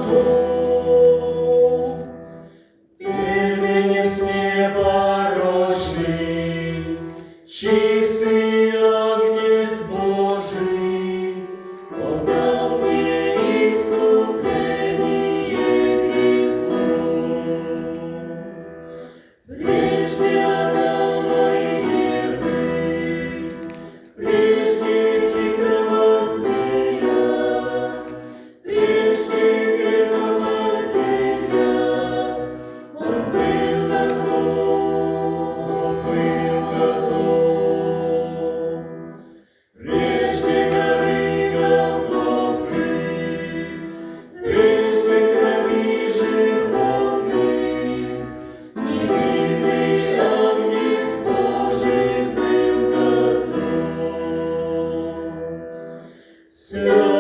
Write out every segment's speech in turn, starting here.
готов. Первенец непорочный, чистый Агнец Божий, отдал мне искупление грехов. Прежде Адама и Евы, прежде хитрого змея, прежде грехопадения, он был готов. Прежде горы Голгофы, прежде крови животных, невинный Агнец Божий был готов. Святый,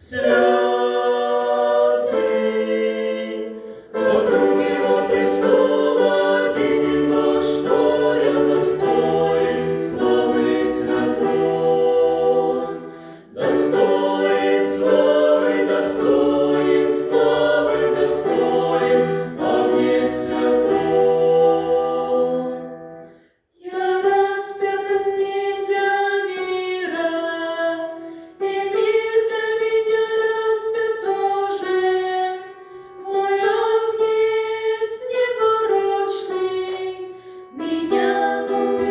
святый, вокруг его престола день и ночь творят достоин славы святой. Достоин славы, достоин славы, достоин Агнец святой. Я распята с ним для мира, и мир для меня распят тоже. Мой Агнец непорочный меня купил.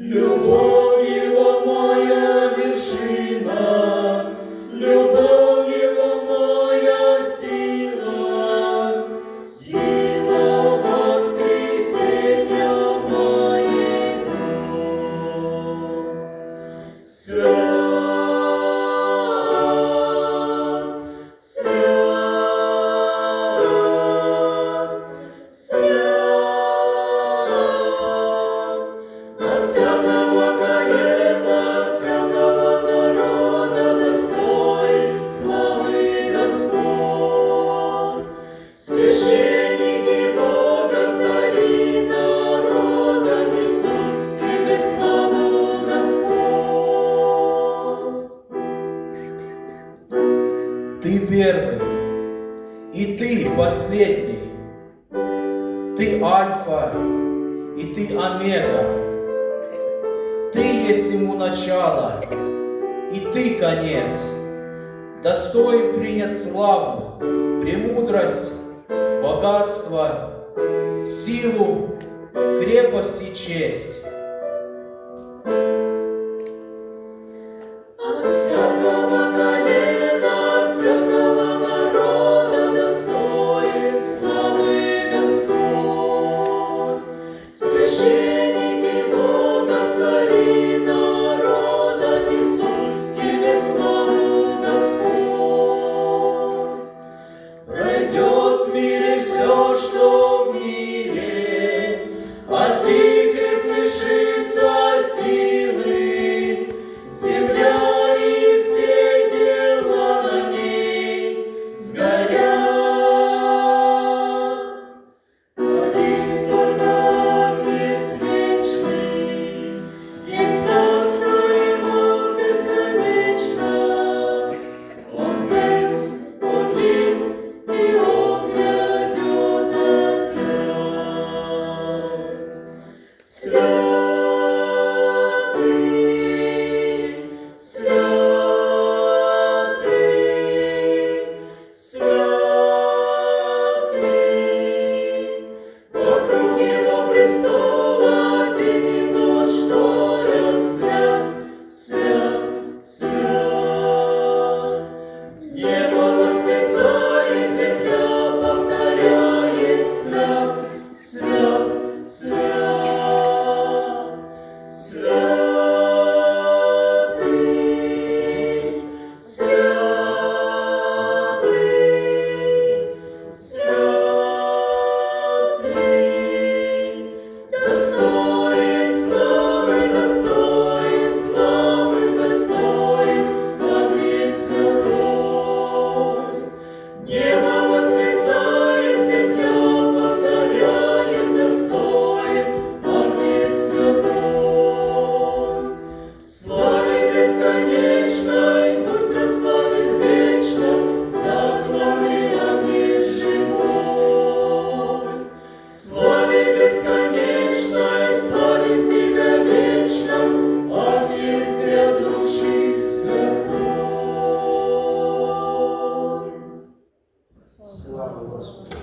Любовь его моя вершина, любовь его моя сила, сила воскресения моего. Свят, свят, от всякого колена, всякого народа достоин славы Господь. Священники Бога, цари народа несут тебе славу, Господь. Ты первый, и ты последний. Ты Альфа, и ты Омега. Ты есть ему начало, и ты конец. Достоин принять славу, премудрость, богатство, силу, крепость и честь. От всякого колена, от всякого народа достоин славы Господь. Священники Бога, цари народа несут тебе славу, Господь. Пройдет в мире все, что в мире, Антихрист лишится силы, земля и все дела на ней сгорят. Один только Агнец вечный, и царство его бесконечно. Он был, он есть, и он грядет опять. Святый, святый, святый, вокруг его престола день и ночь творят свят, свят, свят. Небо восклицает, земля повторяет свят, свят, свят, святый, святый, святый, достоин славы, достоин славы, достоин Агнец святой. Небо восклицает, земля повторяет. Слава Господу.